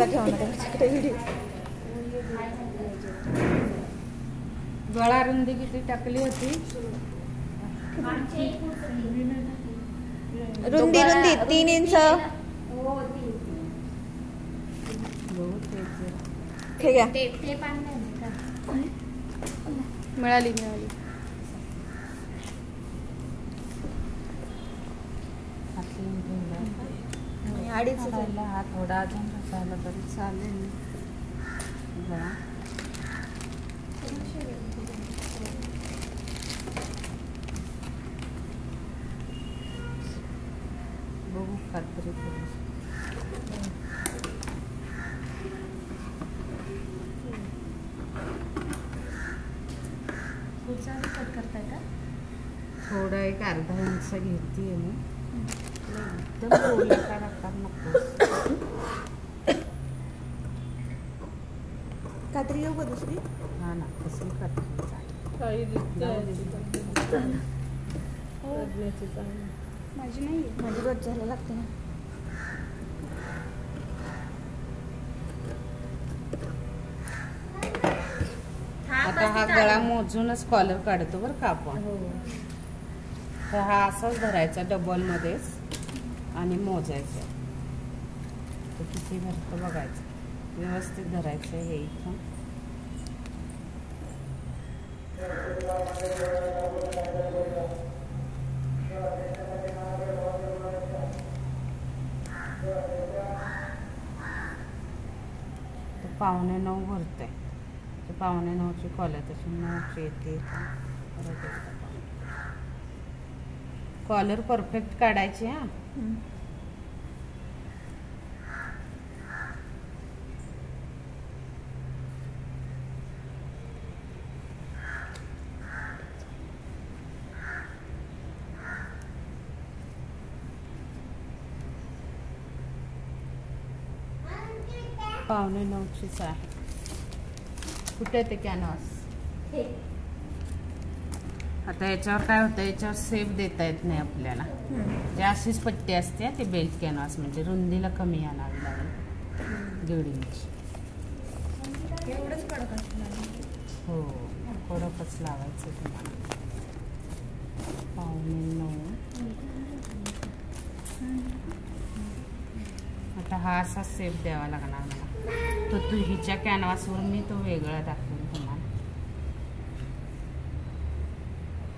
माझा ठेवणार आहे व्हिडिओ. गळा रुंदी किती टाकली होती? रुंदी 3 इंच. ठीक आहे, मिळाली. 2.5 हा थोडा अजून बसायला तरी चालेल. बघू खात्री कट करताय का? थोडा एक अर्धा इंच घेते मी. एकदम गोलाकार आकार नको. कात्री येऊ का दुसरी? हा ना, कसली कात्री माझी नाही, माझी रोज झाला लागते ना. आता हा गळा मोजूनच कॉलर काढतो बरं का आपण. तर हा असाच धरायचा डबल मध्येच आणि मोजायचं. तर किती भरतं बघायचं, व्यवस्थित धरायचं. हे इथं तर 8:45 भरतंय. तर 8:45ची कॉलर तशी 9ची येते. कॉलर परफेक्ट काढायची. हा पावणे 9चीच आहे. कुठे ते कॅनव्हास? आता याच्यावर काय होतं, याच्यावर सेप देता येत नाही आपल्याला. जे अशीच पट्टी असते ते बेल्ट कॅनव्हास, म्हणजे रुंदीला कमी आणावी लागेल. 1.5 इंच. एवढंच कडक असणार. हो, कडकच लावायचं तुम्हाला. 8:45. आता हा असा सेप द्यावा लागणार मला. तर तू हिच्या कॅनव्हासवर मी तो वेगळा दाखवेल तुम्हाला.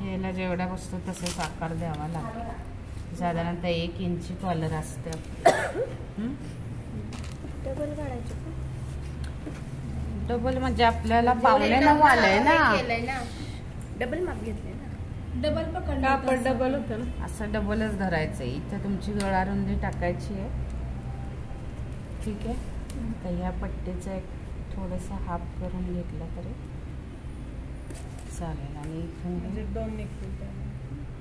ह्याला जेवढा बसतो तसेच आकार द्यावा लागेल. साधारणतः 1 इंची कॉलर असते. डबल काढायचं का? डबल म्हणजे आपल्याला 8:45 आलंय ना. डबल माप घेतलंय ना. डबल पकडलं. कापड डबल होतं ना, असं डबलच धरायचं. इथं तुमची गळा रुंदी टाकायची आहे. ठीक आहे. तर ह्या पट्टीचा एक थोडंसं हाफ करून घेतला तरी चालेल. आणि इथून म्हणजे 2 निघतील.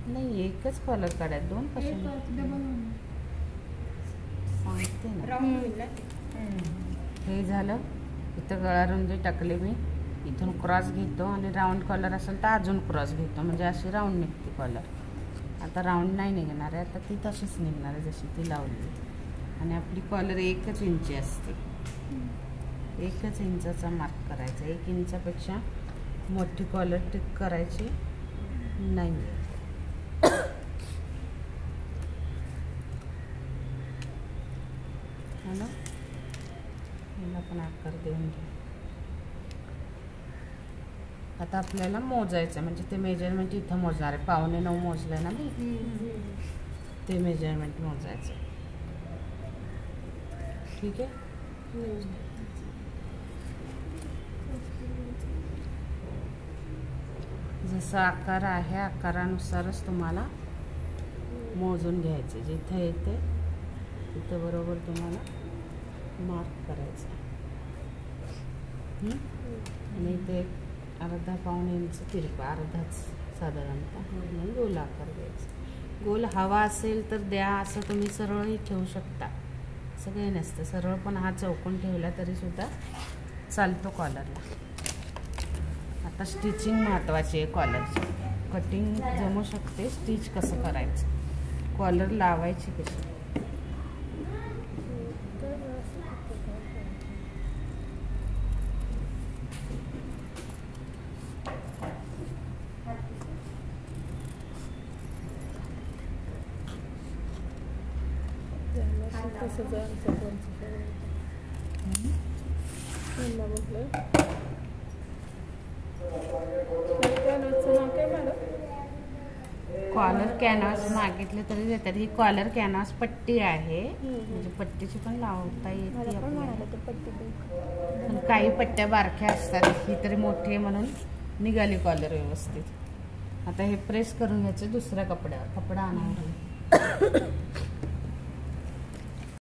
नाही, एकच कॉलर काढायचं. 2 कशाला सांगते ना. हे झालं. इथं गळा रुंदी टाकली मी. इथून क्रॉस घेतो आणि राऊंड कॉलर असेल तर अजून क्रॉस घेतो, म्हणजे अशी राऊंड निघते कॉलर. आता राऊंड नाही निघणार आहे, आता ती तशीच निघणार आहे जशी ती लावली. आणि आपली कॉलर 1 इंची असते. 1 इंचाचा मार्क करायचा. 1 इंचापेक्षा मोठी कॉलर टिक करायची नाही. है ना. याला पण आकार देऊन घ्या. आता आपल्याला मोजायचं, म्हणजे ते मेजरमेंट इथं मोजणार आहे. 8:45 मोजलंय ना मी. ते मेजरमेंट मोजायचं. ठीक आहे. जसा आकार आहे आकारानुसारच तुम्हाला मोजून घ्यायचे. जिथं येते तिथं बरोबर तुम्हाला मार्क करायचं. आणि ते अर्धा पाऊण इंच तिरपा, अर्धाच साधारणतः, म्हणून गोल आकार द्यायचा. गोल हवा असेल तर द्या, असं तुम्ही सरळही ठेवू शकता. असं काही नसतं. सरळ पण हा चौकोन ठेवला तरी सुद्धा चालतो कॉलरला. आता स्टिचिंग महत्त्वाची आहे कॉलरची. कटिंग जमू शकते, स्टिच कसं करायचं, कॉलर लावायची कशी. तसंच आमचं म्हटलं नाव काय मॅडम? कॉलर कॅनव्हास मागितले तरी देतात. ही कॉलर कॅनव्हास पट्टी आहे, म्हणजे पट्टीची पण लावता येते पण काही पट्ट्या बारक्या असतात, ही तरी मोठी आहे म्हणून निघाली कॉलर व्यवस्थित. आता हे प्रेस करून घ्यायचं दुसऱ्या कपड्यावर. कपडा आणायला